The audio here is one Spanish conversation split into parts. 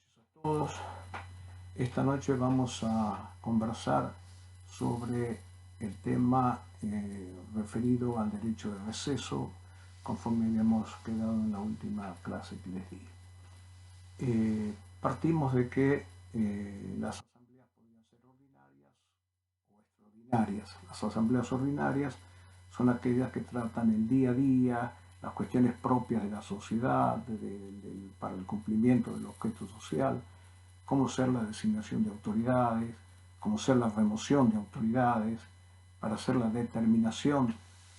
a todos. Esta noche vamos a conversar sobre el tema referido al derecho de receso, conforme habíamos quedado en la última clase que les di. Partimos de que las asambleas podían ser ordinarias o extraordinarias. Las asambleas ordinarias son aquellas que tratan el día a día, las cuestiones propias de la sociedad, para el cumplimiento del objeto social, cómo ser la designación de autoridades, cómo ser la remoción de autoridades, para hacer la determinación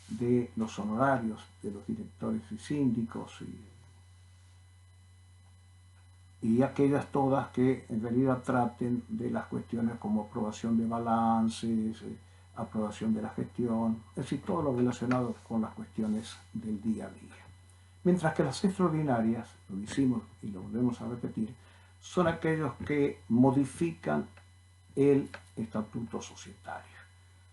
de los honorarios de los directores y síndicos, y aquellas todas que en realidad traten de las cuestiones como aprobación de balances, aprobación de la gestión, es decir, todo lo relacionado con las cuestiones del día a día. Mientras que las extraordinarias, lo hicimos y lo volvemos a repetir, son aquellos que modifican el estatuto societario,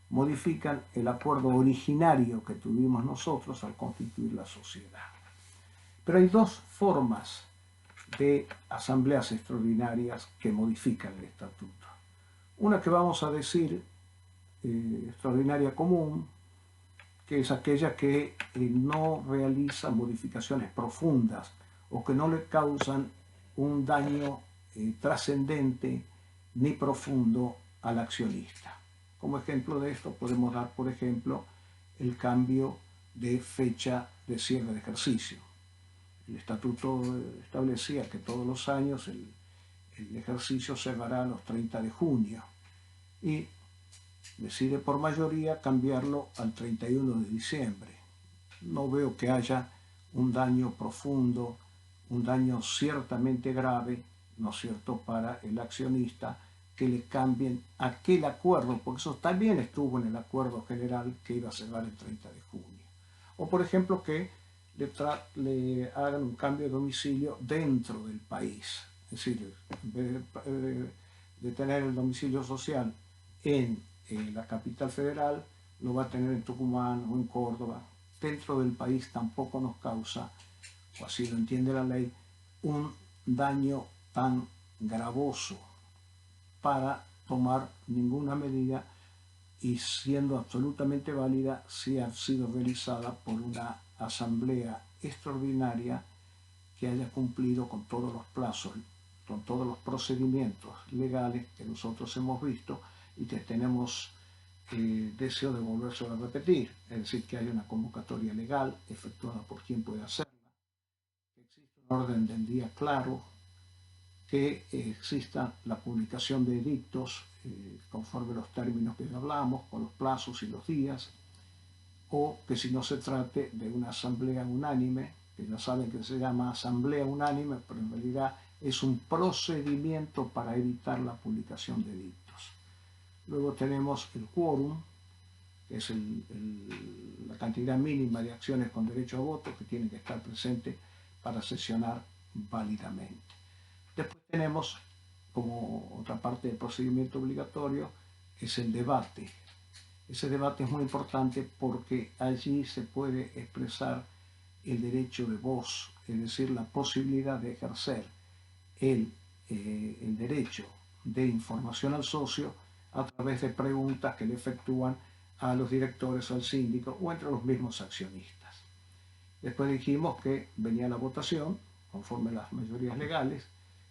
modifican el acuerdo originario que tuvimos nosotros al constituir la sociedad. Pero hay dos formas de asambleas extraordinarias que modifican el estatuto. Una que vamos a decir extraordinaria común, que es aquella que no realiza modificaciones profundas o que no le causan un daño trascendente ni profundo al accionista. Como ejemplo de esto podemos dar, por ejemplo, el cambio de fecha de cierre de ejercicio. El estatuto establecía que todos los años el ejercicio cerrará los 30 de junio y decide por mayoría cambiarlo al 31 de diciembre. No veo que haya un daño profundo, un daño ciertamente grave, ¿no es cierto?, para el accionista, que le cambien aquel acuerdo, porque eso también estuvo en el acuerdo general que iba a cerrar el 30 de junio. O por ejemplo que le hagan un cambio de domicilio dentro del país. Es decir, en vez de tener el domicilio social en la capital federal, lo va a tener en Tucumán o en Córdoba. Dentro del país tampoco nos causa, o así lo entiende la ley, un daño tan gravoso para tomar ninguna medida, y siendo absolutamente válida si ha sido realizada por una asamblea extraordinaria que haya cumplido con todos los plazos, con todos los procedimientos legales que nosotros hemos visto y que tenemos deseo de volverse a repetir, es decir, que haya una convocatoria legal efectuada por quien pueda hacerla, que exista un orden del día claro, que exista la publicación de edictos conforme los términos que ya hablamos, con los plazos y los días, o que si no se trate de una asamblea unánime, que ya saben que se llama asamblea unánime, pero en realidad es un procedimiento para evitar la publicación de edictos. Luego tenemos el quórum, que es la cantidad mínima de acciones con derecho a voto que tienen que estar presentes para sesionar válidamente. Después tenemos, como otra parte del procedimiento obligatorio, es el debate. Ese debate es muy importante porque allí se puede expresar el derecho de voz, es decir, la posibilidad de ejercer el derecho de información al socio a través de preguntas que le efectúan a los directores o al síndico o entre los mismos accionistas. Después dijimos que venía la votación conforme a las mayorías legales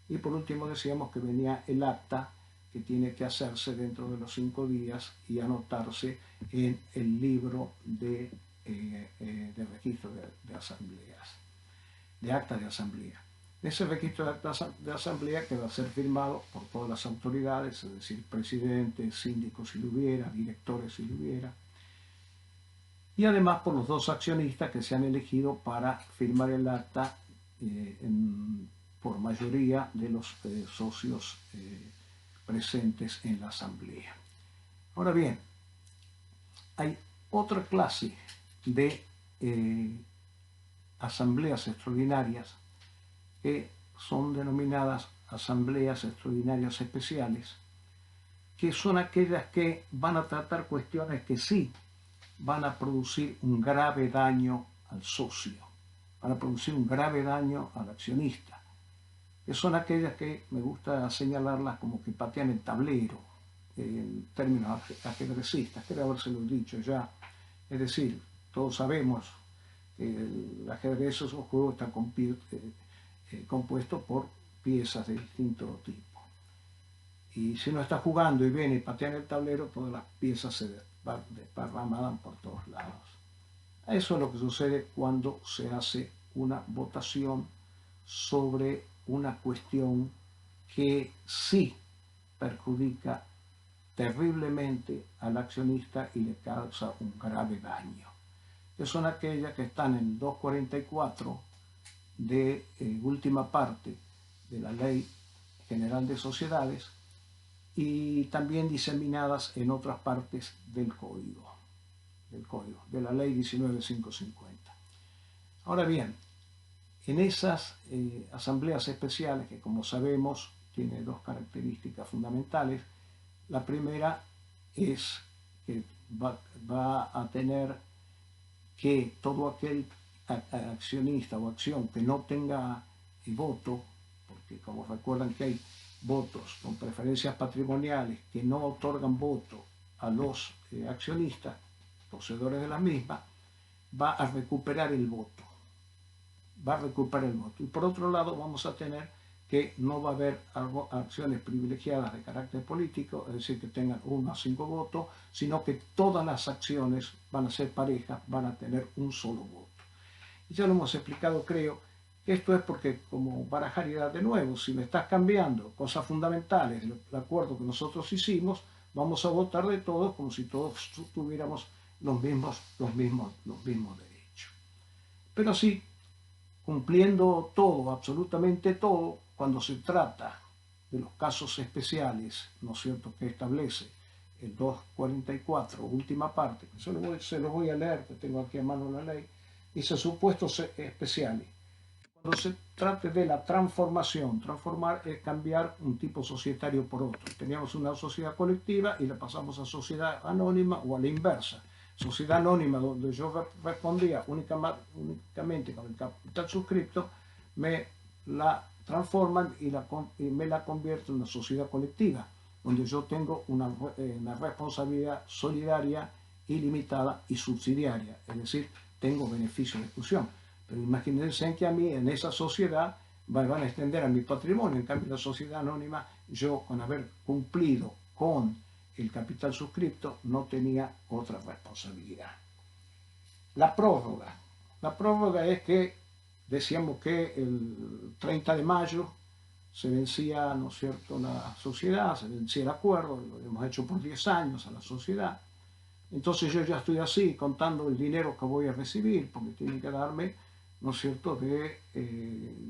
y por último decíamos que venía el acta que tiene que hacerse dentro de los 5 días y anotarse en el libro de registro de asambleas, de actas de asamblea. Ese registro de actas de asamblea que va a ser firmado por todas las autoridades, es decir, presidente, síndico si lo hubiera, directores si lo hubiera, y además por los 2 accionistas que se han elegido para firmar el acta por mayoría de los socios presentes en la asamblea. Ahora bien, hay otra clase de asambleas extraordinarias que son denominadas asambleas extraordinarias especiales, que son aquellas que van a tratar cuestiones que sí van a producir un grave daño al socio, van a producir un grave daño al accionista. que son aquellas que me gusta señalarlas como que patean el tablero, en términos ajedrecistas, creo habérselo dicho ya. Es decir, todos sabemos que el ajedrez es un juego que está compuesto por piezas de distinto tipo. Y si uno está jugando y viene y patea en el tablero, todas las piezas se desparraman por todos lados. Eso es lo que sucede cuando se hace una votación sobre una cuestión que sí perjudica terriblemente al accionista y le causa un grave daño, que son aquellas que están en 244 de última parte de la Ley General de Sociedades y también diseminadas en otras partes del código, de la Ley 19550. Ahora bien, en esas asambleas especiales, que como sabemos tiene dos características fundamentales, la primera es que va a tener que todo aquel accionista o acción que no tenga voto, porque como recuerdan que hay votos con preferencias patrimoniales que no otorgan voto a los accionistas, poseedores de la misma, va a recuperar el voto. Va a recuperar el voto. Y por otro lado vamos a tener que no va a haber acciones privilegiadas de carácter político, es decir, que tengan 1 a 5 votos, sino que todas las acciones van a ser parejas, van a tener un solo voto. Y ya lo hemos explicado, creo, que esto es porque, como barajar de nuevo, si me estás cambiando cosas fundamentales del acuerdo que nosotros hicimos, vamos a votar de todos como si todos tuviéramos los mismos derechos. Pero sí, cumpliendo todo, absolutamente todo, cuando se trata de los casos especiales, ¿no es cierto?, que establece el 244, última parte, que se lo voy a leer, que tengo aquí a mano la ley, dice supuestos especiales. Cuando se trate de la transformación, transformar es cambiar un tipo societario por otro. Teníamos una sociedad colectiva y la pasamos a sociedad anónima o a la inversa. Sociedad anónima, donde yo respondía únicamente con el capital suscripto, me la transforman y me la convierten en una sociedad colectiva, donde yo tengo una responsabilidad solidaria, ilimitada y subsidiaria, es decir, tengo beneficio de exclusión. Pero imagínense que a mí, en esa sociedad, van a extender a mi patrimonio. En cambio, en la sociedad anónima, yo, con haber cumplido con el capital suscripto, no tenía otra responsabilidad. La prórroga. La prórroga es que decíamos que el 30 de mayo se vencía, ¿no es cierto?, la sociedad, se vencía el acuerdo, lo hemos hecho por 10 años a la sociedad. Entonces yo ya estoy así, contando el dinero que voy a recibir, porque tienen que darme, ¿no es cierto?, de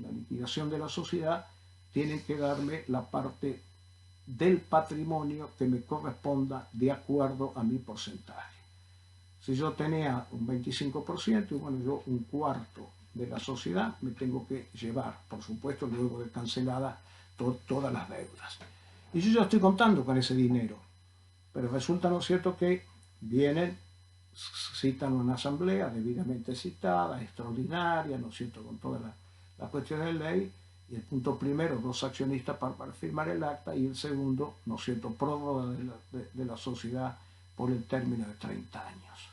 la liquidación de la sociedad, tienen que darme la parte del patrimonio que me corresponda de acuerdo a mi porcentaje. Si yo tenía un 25%, y bueno, yo un cuarto de la sociedad me tengo que llevar, por supuesto, luego de canceladas todas las deudas. Y yo ya estoy contando con ese dinero, pero resulta, ¿no es cierto?, que vienen, citan una asamblea debidamente citada, extraordinaria, ¿no es cierto?, con todas las cuestiones de ley, y el punto primero, 2 accionistas para firmar el acta, y el segundo, ¿no es cierto?, prórroga de la sociedad por el término de 30 años.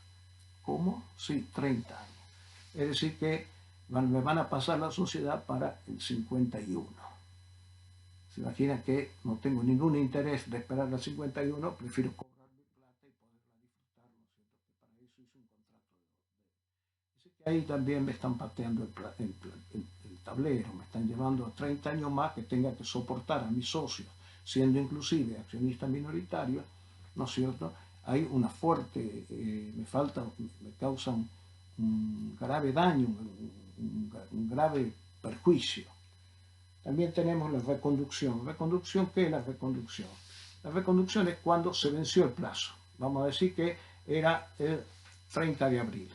¿Cómo? Sí, 30 años. Es decir que me van a pasar la sociedad para el 51. Se imaginan que no tengo ningún interés de esperar al 51, prefiero cobrar mi plata y poderla disfrutar, ¿no es cierto?, que para eso hice un contrato de Así que ahí también me están pateando el tablero, me están llevando a 30 años más que tenga que soportar a mis socios, siendo inclusive accionista minoritario, ¿no es cierto? Hay una fuerte, me causa un grave daño, un grave perjuicio. También tenemos la reconducción. ¿Reconducción qué es la reconducción? La reconducción es cuando se venció el plazo. Vamos a decir que era el 30 de abril.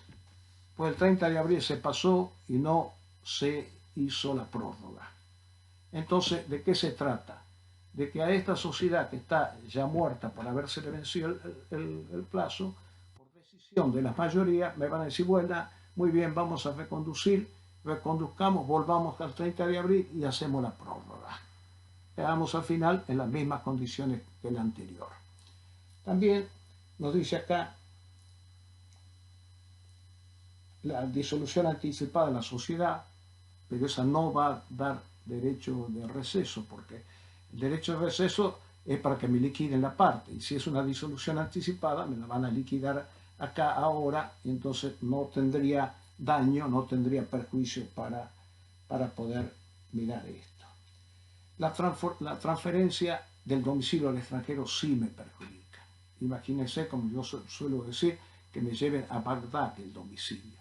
Pues el 30 de abril se pasó y no se hizo la prórroga. Entonces, ¿de qué se trata? De que a esta sociedad que está ya muerta por haberse vencido el plazo, por decisión de la mayoría, me van a decir, bueno, muy bien, vamos a reconduzcamos, volvamos al 30 de abril y hacemos la prórroga. quedamos al final en las mismas condiciones que la anterior. También nos dice acá la disolución anticipada de la sociedad, pero esa no va a dar derecho de receso, porque el derecho de receso es para que me liquiden la parte, y si es una disolución anticipada, me la van a liquidar acá ahora, y entonces no tendría daño, no tendría perjuicio para poder mirar esto. La transferencia del domicilio al extranjero sí me perjudica. Imagínense, como yo suelo decir, que me lleven a Bagdad el domicilio.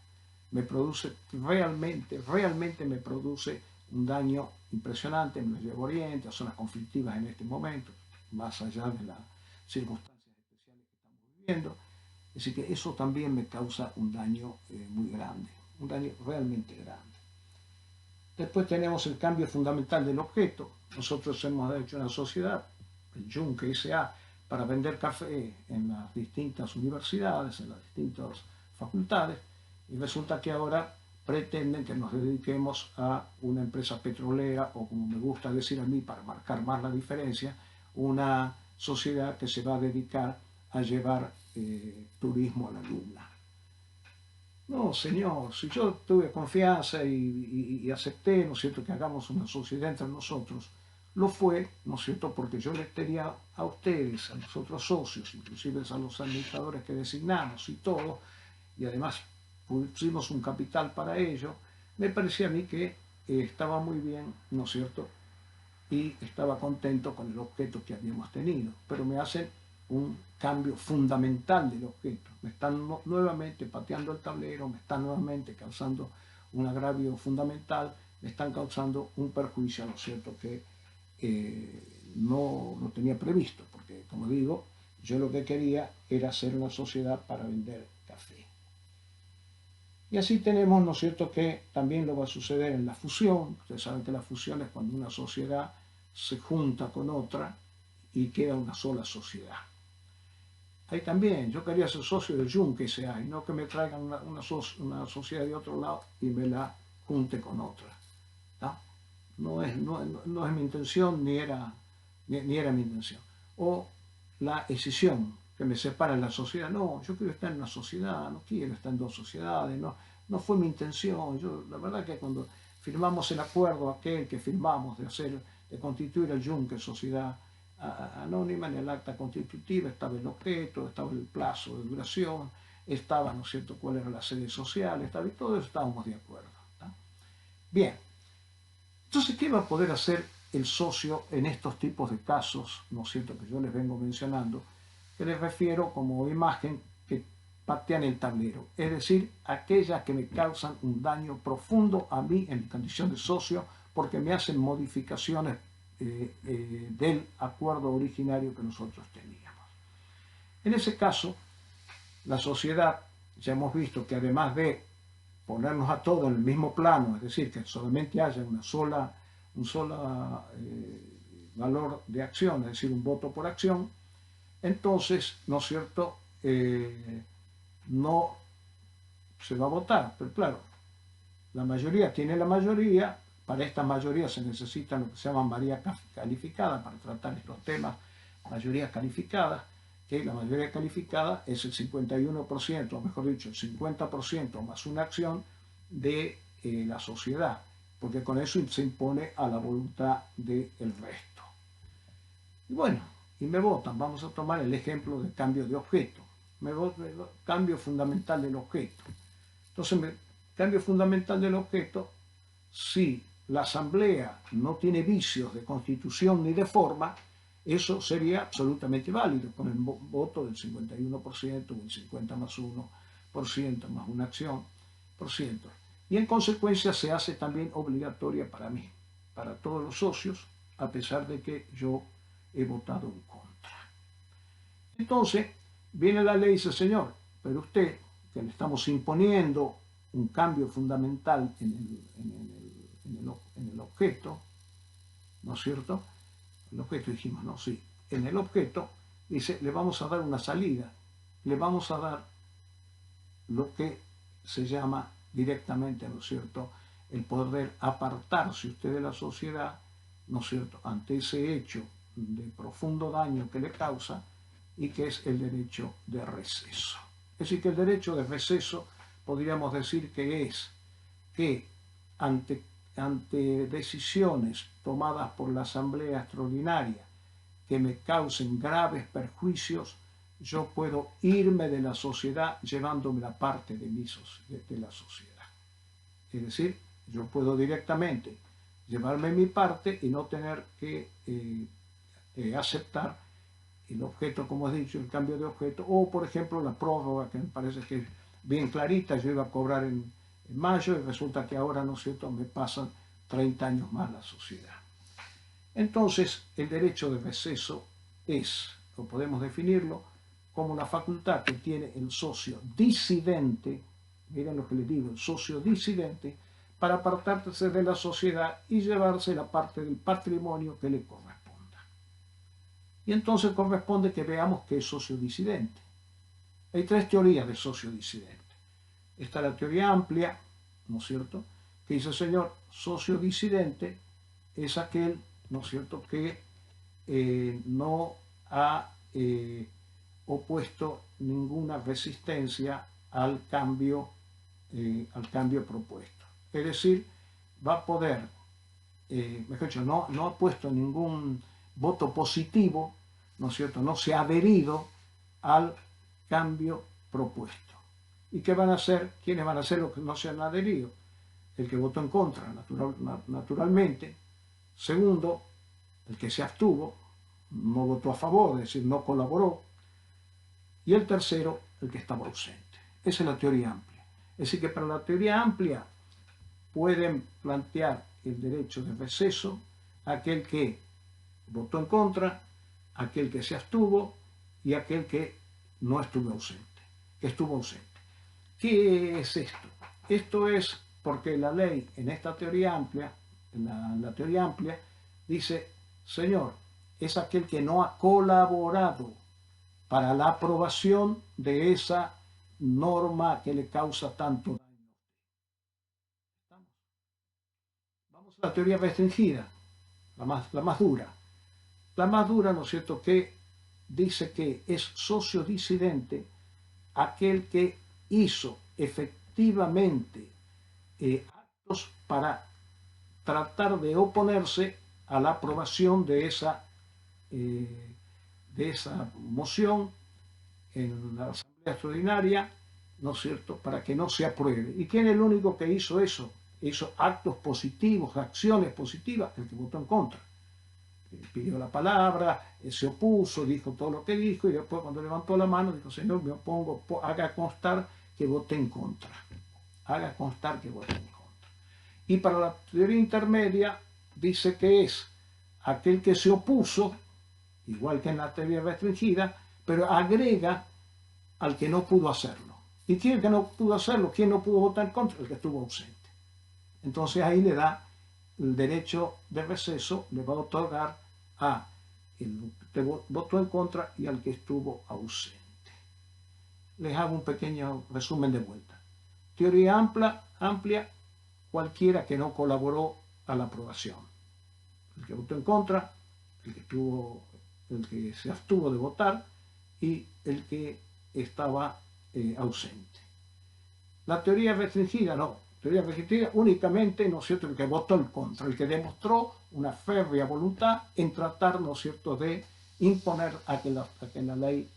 Me produce realmente me produce un daño impresionante, me lo llevo a Oriente, a zonas conflictivas en este momento, más allá de las circunstancias especiales que estamos viviendo. Así que eso también me causa un daño muy grande, un daño realmente grande. Después tenemos el cambio fundamental del objeto. Nosotros hemos hecho una sociedad, el Yunque S.A., para vender café en las distintas universidades, en las distintas facultades, y resulta que ahora pretenden que nos dediquemos a una empresa petrolera, o como me gusta decir a mí, para marcar más la diferencia, una sociedad que se va a dedicar a llevar turismo a la luna. No, señor, si yo tuve confianza y acepté, ¿no es cierto?, que hagamos una sociedad entre nosotros, lo fue, ¿no es cierto?, porque yo les tenía a ustedes, a los otros socios, inclusive a los administradores que designamos y todo, y además pusimos un capital para ello, me parecía a mí que estaba muy bien, ¿no es cierto?, y estaba contento con el objeto que habíamos tenido, pero me hacen un cambio fundamental del objeto. Me están nuevamente pateando el tablero, me están nuevamente causando un agravio fundamental, me están causando un perjuicio, ¿no es cierto?, que no lo tenía previsto, porque como digo, yo lo que quería era hacer una sociedad para vender café. Y así tenemos, ¿no es cierto?, que también lo va a suceder en la fusión. Ustedes saben que la fusión es cuando una sociedad se junta con otra y queda una sola sociedad. Ahí también, yo quería ser socio del Yunque S.A. y no que me traigan una sociedad de otro lado y me la junte con otra. No es mi intención, ni era mi intención. O la escisión, que me separa en la sociedad. No, yo quiero estar en una sociedad, no quiero estar en dos sociedades, no fue mi intención. La verdad que cuando firmamos el acuerdo aquel que firmamos de constituir el Yunque Sociedad Anónima, en el acta constitutiva estaba el objeto, estaba el plazo de duración, estaba, ¿no es cierto?, cuál era la sede social, y todo eso estábamos de acuerdo. Bien, entonces, ¿qué va a poder hacer el socio en estos tipos de casos, ¿no es cierto?, que yo les vengo mencionando, que les refiero como imagen que patean el tablero, es decir, aquellas que me causan un daño profundo a mí en mi condición de socio porque me hacen modificaciones del acuerdo originario que nosotros teníamos. En ese caso, la sociedad, ya hemos visto que además de ponernos a todos en el mismo plano, es decir, que solamente haya un solo valor de acción, es decir, un voto por acción, entonces, ¿no es cierto?, no se va a votar. Pero claro, la mayoría tiene la mayoría, para esta mayoría se necesita lo que se llama mayoría calificada para tratar estos temas, mayoría calificada, que la mayoría calificada es el 51%, o mejor dicho, el 50% más una acción de la sociedad, porque con eso se impone a la voluntad del resto. Y bueno, y me votan. Vamos a tomar el ejemplo de cambio de objeto. Cambio fundamental del objeto. Entonces, cambio fundamental del objeto, si la asamblea no tiene vicios de constitución ni de forma, eso sería absolutamente válido, con el voto del 51% o el 50 más 1% más una acción por ciento. Y en consecuencia se hace también obligatoria para mí, para todos los socios, a pesar de que yo he votado en contra. Entonces, viene la ley y dice, señor, pero usted, que le estamos imponiendo un cambio fundamental en el objeto, ¿no es cierto? El objeto dijimos, no, sí. En el objeto, dice, le vamos a dar una salida, le vamos a dar lo que se llama directamente, ¿no es cierto?, el poder apartarse usted de la sociedad ¿no es cierto?, ante ese hecho de profundo daño que le causa, y que es el derecho de receso. Es decir, que el derecho de receso podríamos decir que es que ante decisiones tomadas por la Asamblea Extraordinaria que me causen graves perjuicios, yo puedo irme de la sociedad llevándome la parte de la sociedad. Es decir, yo puedo directamente llevarme mi parte y no tener que aceptar el objeto, como he dicho, el cambio de objeto, o por ejemplo la prórroga, que me parece que es bien clarita. Yo iba a cobrar en mayo y resulta que ahora, ¿no es cierto?, me pasan 30 años más la sociedad. Entonces, el derecho de receso es, o podemos definirlo, como la facultad que tiene el socio disidente, miren lo que les digo, el socio disidente, para apartarse de la sociedad y llevarse la parte del patrimonio que le corresponda. Y entonces corresponde que veamos qué es socio disidente. Hay tres teorías de socio disidente. Está la teoría amplia, ¿no es cierto?, que dice, señor, socio disidente es aquel, ¿no es cierto?, que no ha opuesto ninguna resistencia al cambio propuesto. Es decir, va a poder, mejor dicho, no ha puesto ningún voto positivo, ¿no es cierto?, no se ha adherido al cambio propuesto. ¿Y qué van a hacer? ¿Quiénes van a hacer los que no se han adherido? El que votó en contra, naturalmente. Segundo, el que se abstuvo, no votó a favor, es decir, no colaboró. Y el tercero, el que estaba ausente. Esa es la teoría amplia. Es decir, que para la teoría amplia pueden plantear el derecho de receso aquel que votó en contra, aquel que se abstuvo y aquel que no estuvo ausente, que estuvo ausente. ¿Qué es esto? Esto es porque la ley en esta teoría amplia, la teoría amplia, dice, señor, es aquel que no ha colaborado para la aprobación de esa norma que le causa tanto daño. Vamos a la teoría restringida, la más dura. La más dura, ¿no es cierto?, que dice que es socio disidente aquel que hizo efectivamente actos para tratar de oponerse a la aprobación de esa moción en la Asamblea Extraordinaria, ¿no es cierto?, para que no se apruebe. ¿Y quién es el único que hizo eso? Hizo actos positivos, acciones positivas, el que votó en contra. Pidió la palabra, se opuso, dijo todo lo que dijo, y después cuando levantó la mano dijo, señor, me opongo, haga constar que voté en contra. Haga constar que voté en contra. Y para la teoría intermedia dice que es aquel que se opuso, igual que en la teoría restringida, pero agrega al que no pudo hacerlo. ¿Y quién que no pudo hacerlo? ¿Quién no pudo votar en contra? El que estuvo ausente. Entonces ahí le da el derecho de receso, le va a otorgar a el que votó en contra y al que estuvo ausente. Les hago un pequeño resumen de vuelta. Teoría amplia, cualquiera que no colaboró a la aprobación. El que votó en contra, el que se abstuvo de votar y el que estaba ausente. La teoría restringida no. Teoría restringida únicamente, ¿no es cierto?, el que votó en contra, el que demostró una férrea voluntad en tratar, ¿no es cierto?, de imponer a que la ley,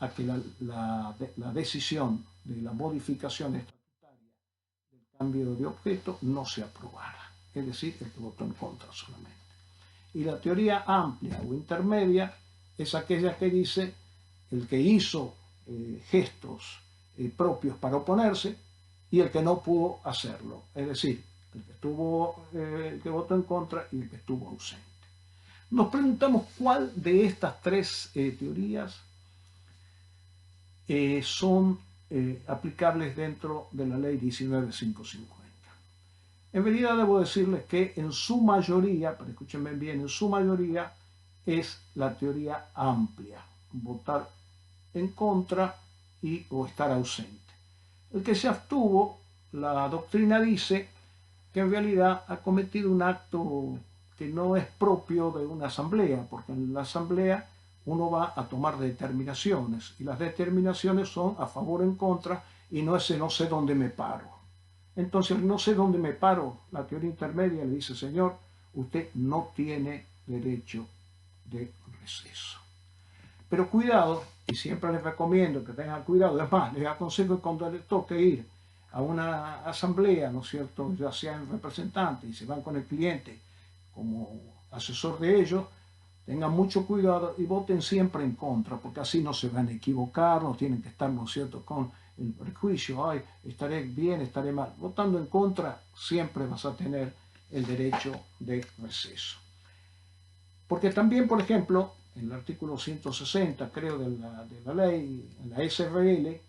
a que la decisión de la modificación estatutaria del cambio de objeto no se aprobara. Es decir, el que votó en contra solamente. Y la teoría amplia o intermedia es aquella que dice el que hizo gestos propios para oponerse y el que no pudo hacerlo, es decir, el que votó en contra y el que estuvo ausente. Nos preguntamos cuál de estas tres teorías son aplicables dentro de la ley 19.550. En realidad debo decirles que en su mayoría, pero escúchenme bien, en su mayoría es la teoría amplia, votar en contra o estar ausente. El que se abstuvo, la doctrina dice que en realidad ha cometido un acto que no es propio de una asamblea, porque en la asamblea uno va a tomar determinaciones y las determinaciones son a favor o en contra y no es no sé dónde me paro. Entonces, no sé dónde me paro, la teoría intermedia le dice, señor, usted no tiene derecho de receso. Pero cuidado, y siempre les recomiendo que tengan cuidado, es más, les aconsejo que cuando les toque ir a una asamblea, ¿no es cierto?, ya sean representantes y se van con el cliente como asesor de ellos, tengan mucho cuidado y voten siempre en contra, porque así no se van a equivocar, no tienen que estar, ¿no es cierto?, con el prejuicio, ay, estaré bien, estaré mal. Votando en contra siempre vas a tener el derecho de receso. Porque también, por ejemplo, en el artículo 160, creo, de la ley, en la SRL,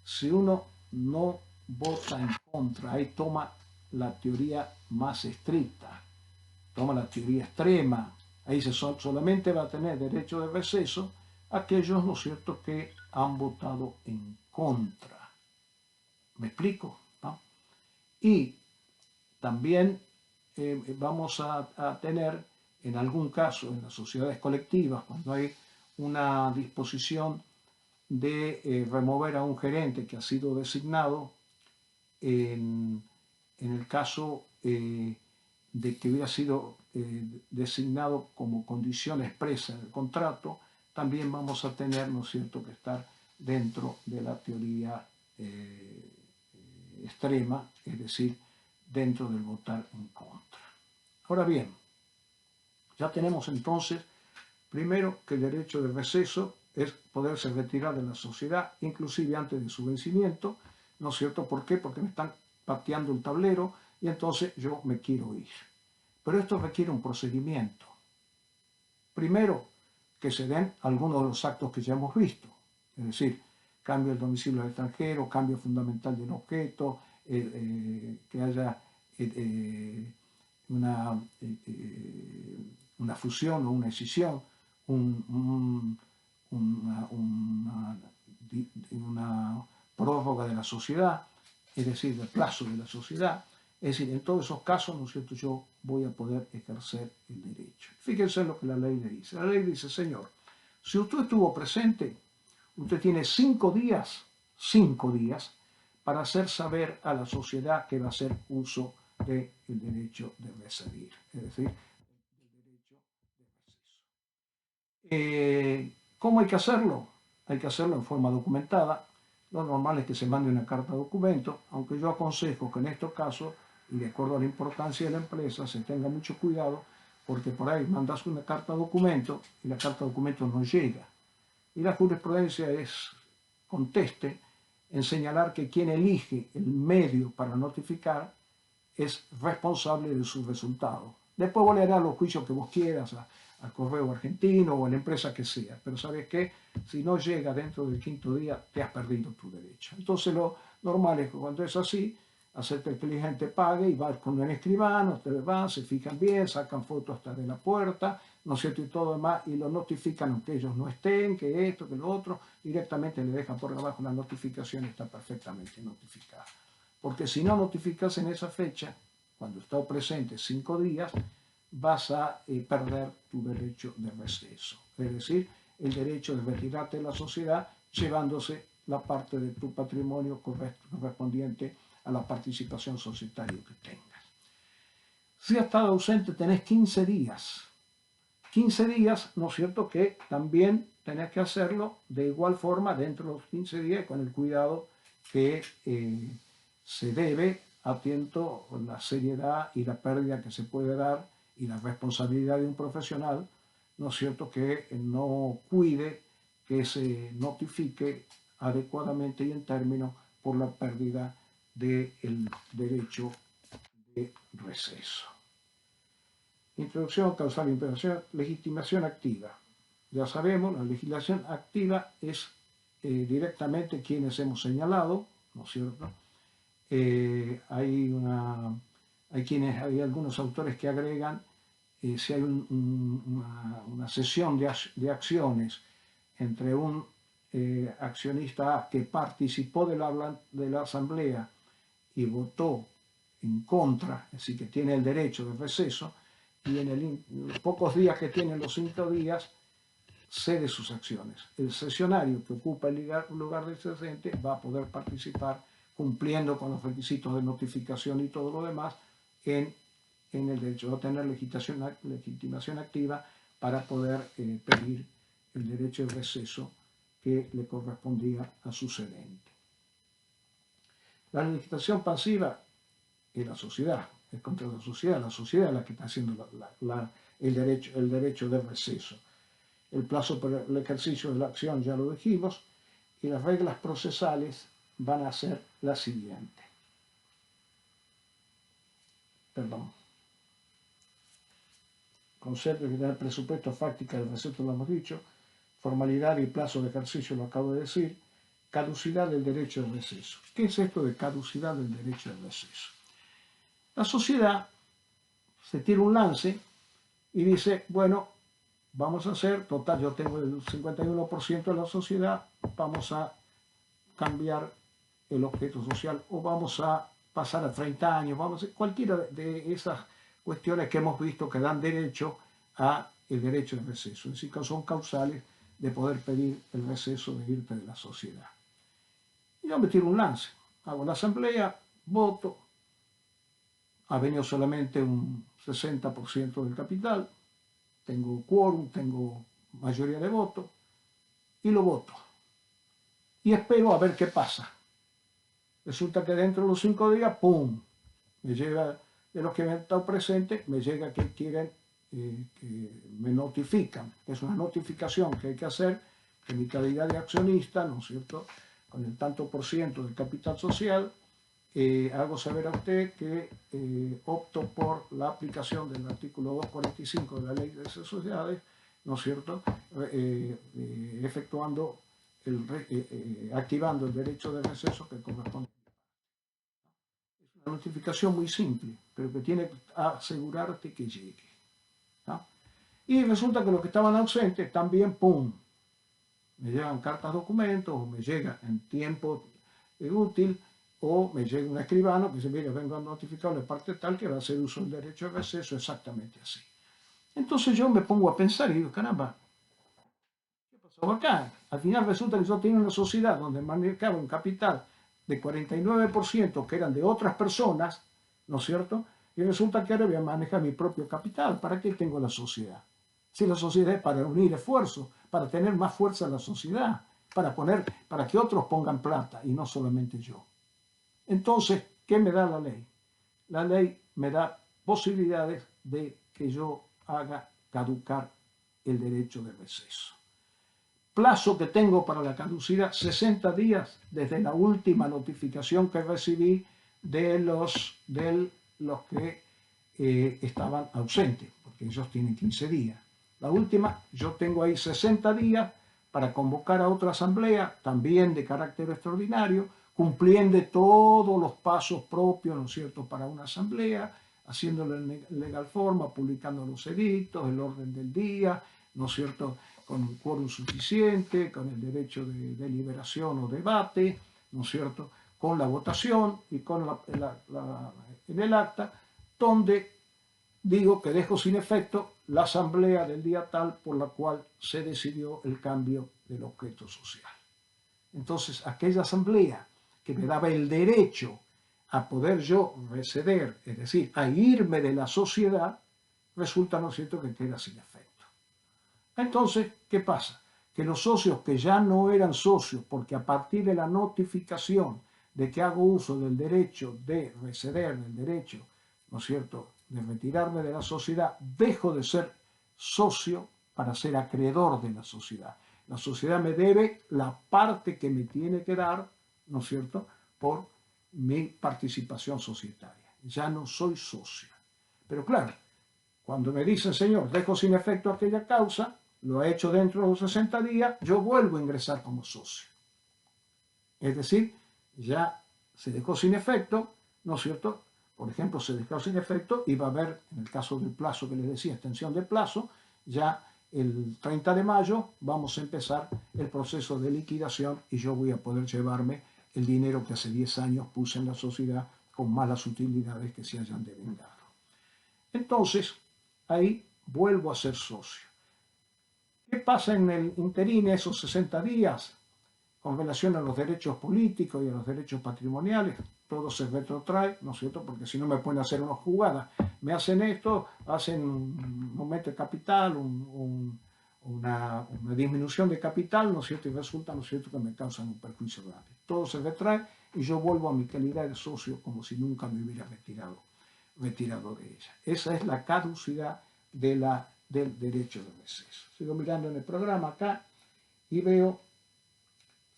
si uno no vota en contra, ahí toma la teoría más estricta, toma la teoría extrema, ahí solamente va a tener derecho de receso aquellos, ¿no es cierto?, que han votado en contra. ¿Me explico? ¿No? Y también vamos a tener, en algún caso, en las sociedades colectivas, cuando hay una disposición de remover a un gerente que ha sido designado, en el caso de que hubiera sido designado como condición expresa en el contrato, también vamos a tener, ¿no es cierto?, que estar dentro de la teoría extrema, es decir, dentro del votar en contra. Ahora bien, ya tenemos entonces, primero, que el derecho de receso es poderse retirar de la sociedad, inclusive antes de su vencimiento, ¿no es cierto? ¿Por qué? Porque me están pateando el tablero y entonces yo me quiero ir. Pero esto requiere un procedimiento. Primero, que se den algunos de los actos que ya hemos visto, es decir, cambio del domicilio al extranjero, cambio fundamental del objeto, que haya una, una fusión o una escisión, una prórroga de la sociedad, es decir, del plazo de la sociedad. Es decir, en todos esos casos, ¿no es cierto?, yo voy a poder ejercer el derecho. Fíjense lo que la ley le dice. La ley dice, señor, si usted estuvo presente, usted tiene 5 días, para hacer saber a la sociedad que va a hacer uso del derecho de residir, es decir, el derecho de receso. ¿Cómo hay que hacerlo? Hay que hacerlo en forma documentada. Lo normal es que se mande una carta de documento, aunque yo aconsejo que en estos casos, y de acuerdo a la importancia de la empresa, se tenga mucho cuidado, porque por ahí mandas una carta de documento y la carta de documento no llega. Y la jurisprudencia conteste en señalar que quien elige el medio para notificar es responsable de su resultado. Después vos le harás los juicios que vos quieras al Correo Argentino o a la empresa que sea, pero sabes que si no llega dentro del 5.º día, te has perdido tu derecho. Entonces lo normal es que cuando es así, hacer que el cliente pague y va con un escribano, ustedes van, se fijan bien, sacan fotos hasta de la puerta, ¿no es cierto?, y todo demás, y lo notifican aunque ellos no estén, que esto, que lo otro, directamente le dejan por abajo la notificación y está perfectamente notificada. Porque si no notificas en esa fecha, cuando está presente 5 días, vas a perder tu derecho de receso. Es decir, el derecho de retirarte de la sociedad llevándose la parte de tu patrimonio correspondiente a la participación societaria que tengas. Si has estado ausente, tenés 15 días. 15 días, ¿no es cierto?, que también tenés que hacerlo de igual forma dentro de los 15 días con el cuidado que se debe, atento a la seriedad y la pérdida que se puede dar y la responsabilidad de un profesional, ¿no es cierto?, que no cuide que se notifique adecuadamente y en términos por la pérdida del derecho de receso. Introducción, causal, imperación, legitimación activa. Ya sabemos, la legislación activa es directamente quienes hemos señalado, ¿no es cierto? Hay algunos autores que agregan si hay una sesión de acciones entre un accionista A que participó de la asamblea y votó en contra, es decir, que tiene el derecho de receso, y en los pocos días que tienen los 5 días, cede sus acciones. El cesionario que ocupa el lugar del cedente va a poder participar cumpliendo con los requisitos de notificación y todo lo demás en el derecho a tener legitimación activa para poder pedir el derecho de receso que le correspondía a su cedente. La legislación pasiva es la sociedad, es contra la sociedad es la que está haciendo el derecho de receso. El plazo para el ejercicio de la acción ya lo dijimos, y las reglas procesales van a ser las siguientes. Perdón. Concepto de tener presupuesto, fáctica del receso lo hemos dicho, formalidad y plazo de ejercicio lo acabo de decir, caducidad del derecho de receso. ¿Qué es esto de caducidad del derecho de receso? La sociedad se tira un lance y dice, bueno, vamos a hacer, total, yo tengo el 51% de la sociedad, vamos a cambiar el objeto social o vamos a pasar a 30 años, vamos a cualquiera de esas cuestiones que hemos visto que dan derecho a el derecho de receso, es decir, que son causales de poder pedir el receso de irte de la sociedad. Y yo me tiro un lance, hago la asamblea, voto, ha venido solamente un 60% del capital, tengo quórum, tengo mayoría de votos, y lo voto. Y espero a ver qué pasa. Resulta que dentro de los 5 días, ¡pum!, me llega, de los que han estado presentes, me llega que quieren, que me notifican. Es una notificación que hay que hacer, que en mi calidad de accionista, ¿no es cierto?, con el tanto por ciento del capital social, hago saber a usted que opto por la aplicación del artículo 245 de la Ley de Sociedades, ¿no es cierto?, efectuando, activando el derecho de receso que corresponde. Es una notificación muy simple, pero que tiene que asegurarte que llegue, ¿no? Y resulta que los que estaban ausentes también, ¡pum!, me llegan cartas, documentos, o me llega en tiempo útil, o me llega un escribano que dice, mire, vengo a notificarle parte tal que va a hacer uso del derecho de receso, exactamente así. Entonces yo me pongo a pensar y digo, caramba, ¿qué pasó acá? Al final resulta que yo tenía una sociedad donde manejaba un capital de 49% que eran de otras personas, ¿no es cierto? Y resulta que ahora voy a manejar mi propio capital. ¿Para qué tengo la sociedad? Si la sociedad es para unir esfuerzos, para tener más fuerza en la sociedad, para que otros pongan plata y no solamente yo. Entonces, ¿qué me da la ley? La ley me da posibilidades de que yo haga caducar el derecho de receso. Plazo que tengo para la caducidad, 60 días desde la última notificación que recibí de los que estaban ausentes, porque ellos tienen 15 días. La última, yo tengo ahí 60 días para convocar a otra asamblea, también de carácter extraordinario, cumpliendo todos los pasos propios, ¿no es cierto?, para una asamblea, haciéndolo en legal forma, publicando los edictos, el orden del día, ¿no es cierto?, con un quórum suficiente, con el derecho de deliberación o debate, ¿no es cierto?, con la votación y con en el acta, donde digo que dejo sin efecto la asamblea del día tal por la cual se decidió el cambio del objeto social. Entonces, aquella asamblea que me daba el derecho a poder yo receder, es decir, a irme de la sociedad, resulta, ¿no es cierto?, que queda sin efecto. Entonces, ¿qué pasa? Que los socios que ya no eran socios, porque a partir de la notificación de que hago uso del derecho de receder, del derecho, ¿no es cierto?, de retirarme de la sociedad, dejo de ser socio para ser acreedor de la sociedad. La sociedad me debe la parte que me tiene que dar, ¿no es cierto?, por mi participación societaria. Ya no soy socio. Pero claro, cuando me dicen, señor, dejo sin efecto aquella causa, lo he hecho dentro de los 60 días, yo vuelvo a ingresar como socio. Es decir, ya se dejó sin efecto, ¿no es cierto? Por ejemplo, se dejó sin efecto y va a haber, en el caso del plazo que les decía, extensión de plazo, ya el 30 de mayo vamos a empezar el proceso de liquidación y yo voy a poder llevarme el dinero que hace 10 años puse en la sociedad con malas utilidades que se hayan devengado. Entonces, ahí vuelvo a ser socio. ¿Qué pasa en el interín esos 60 días? Con relación a los derechos políticos y a los derechos patrimoniales, todo se retrotrae, ¿no es cierto? Porque si no me pueden hacer una jugada, me hacen esto, hacen un aumento de capital, una disminución de capital, ¿no es cierto? Y resulta, ¿no es cierto?, que me causan un perjuicio grande. Todo se retrae y yo vuelvo a mi calidad de socio como si nunca me hubiera retirado de ella. Esa es la caducidad del derecho de receso. Sigo mirando en el programa acá y veo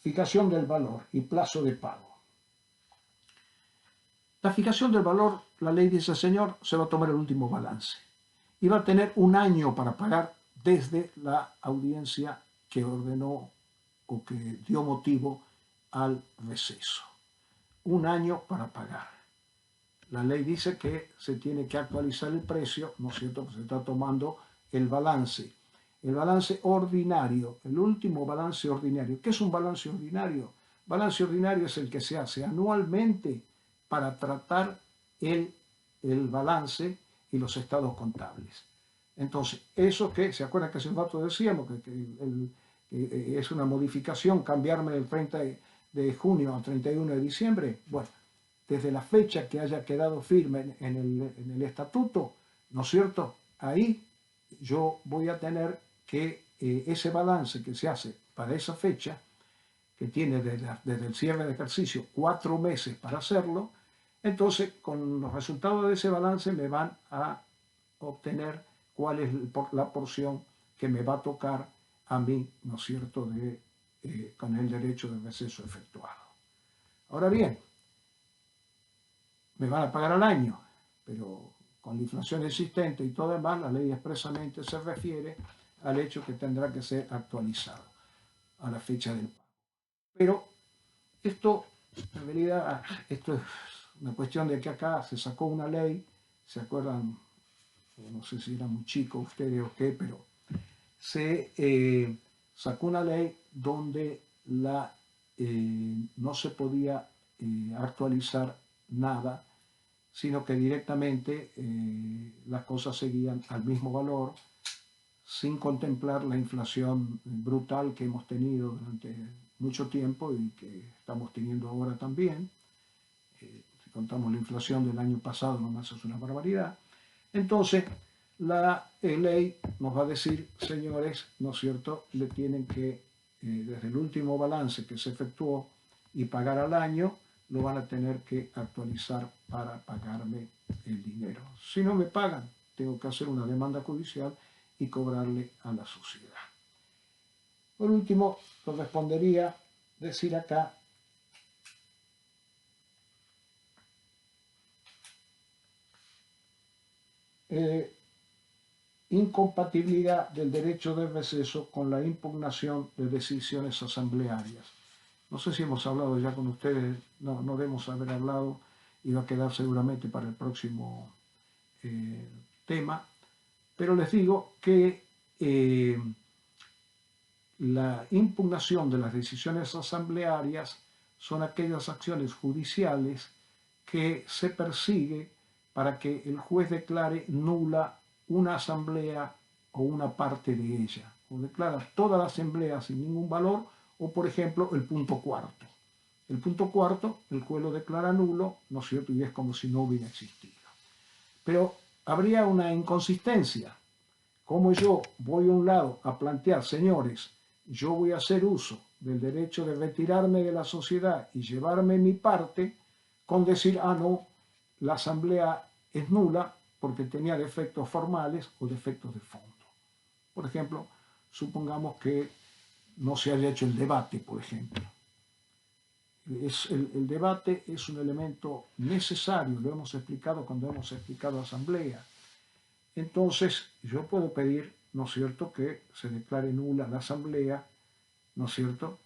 fijación del valor y plazo de pago. La fijación del valor, la ley dice, señor, se va a tomar el último balance y va a tener un año para pagar desde la audiencia que ordenó o que dio motivo al receso. Un año para pagar. La ley dice que se tiene que actualizar el precio, ¿no es cierto?, que se está tomando el balance ordinario, el último balance ordinario. ¿Qué es un balance ordinario? Balance ordinario es el que se hace anualmente para tratar el balance y los estados contables. Entonces, eso que, ¿se acuerdan que hace un rato decíamos que es una modificación cambiarme del 30 de junio al 31 de diciembre? Bueno, desde la fecha que haya quedado firme en el estatuto, ¿no es cierto? Ahí yo voy a tener que ese balance que se hace para esa fecha, que tiene desde el cierre de ejercicio 4 meses para hacerlo, entonces con los resultados de ese balance me van a obtener cuál es la porción que me va a tocar a mí, ¿no es cierto?, con el derecho de receso efectuado. Ahora bien, me van a pagar al año, pero con la inflación existente y todo demás, la ley expresamente se refiere al hecho que tendrá que ser actualizado a la fecha del pago. Pero esto, en realidad, esto es una cuestión de que acá se sacó una ley, ¿se acuerdan? No sé si eran muy chicos ustedes o qué, pero se sacó una ley donde no se podía actualizar nada, sino que directamente las cosas seguían al mismo valor, sin contemplar la inflación brutal que hemos tenido durante mucho tiempo y que estamos teniendo ahora también. Si contamos la inflación del año pasado, nomás es una barbaridad. Entonces, la ley nos va a decir, señores, ¿no es cierto?, le tienen que, desde el último balance que se efectuó y pagar al año, lo van a tener que actualizar para pagarme el dinero. Si no me pagan, tengo que hacer una demanda judicial y cobrarle a la sociedad. Por último, correspondería decir acá incompatibilidad del derecho de receso con la impugnación de decisiones asamblearias. No sé si hemos hablado ya con ustedes, no debemos haber hablado, y va a quedar seguramente para el próximo tema, pero les digo que la impugnación de las decisiones asamblearias son aquellas acciones judiciales que se persigue para que el juez declare nula una asamblea o una parte de ella, o declara toda la asamblea sin ningún valor, o por ejemplo el punto cuarto. El punto cuarto, el juez lo declara nulo, ¿no es cierto?, y es como si no hubiera existido. Pero habría una inconsistencia. Como yo voy a un lado a plantear, señores, yo voy a hacer uso del derecho de retirarme de la sociedad y llevarme mi parte, con decir, ah, no, la asamblea es nula porque tenía defectos formales o defectos de fondo. Por ejemplo, supongamos que no se haya hecho el debate, por ejemplo. El debate es un elemento necesario, lo hemos explicado cuando hemos explicado asamblea. Entonces, yo puedo pedir, ¿no es cierto?, que se declare nula la asamblea, ¿no es cierto?,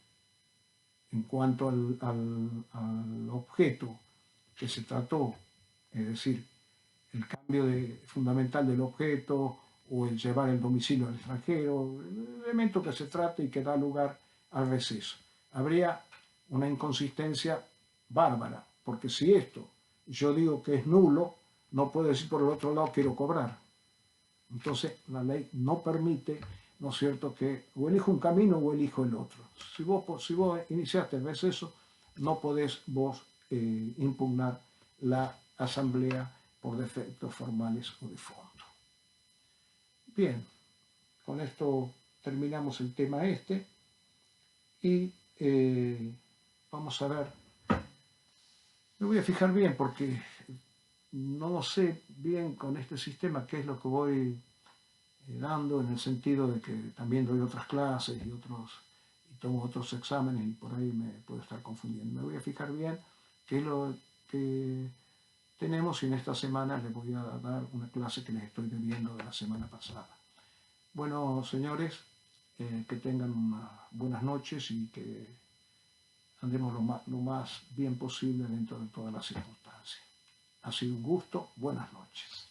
en cuanto al objeto que se trató, es decir, el cambio fundamental del objeto o el llevar el domicilio al extranjero, el elemento que se trata y que da lugar al receso. Habría una inconsistencia bárbara, porque si esto yo digo que es nulo, no puedo decir por el otro lado quiero cobrar. Entonces la ley no permite, ¿no es cierto?, que o elijo un camino o elijo el otro. Si vos iniciaste, ves eso, no podés vos impugnar la asamblea por defectos formales o de fondo. Bien, con esto terminamos el tema este y vamos a ver. Me voy a fijar bien porque no sé bien con este sistema qué es lo que voy dando, en el sentido de que también doy otras clases y tomo otros exámenes y por ahí me puedo estar confundiendo. Me voy a fijar bien qué es lo que tenemos y en esta semana les voy a dar una clase que les estoy debiendo de la semana pasada. Bueno, señores, que tengan unas buenas noches y que andemos lo más bien posible dentro de todas las circunstancias. Ha sido un gusto. Buenas noches.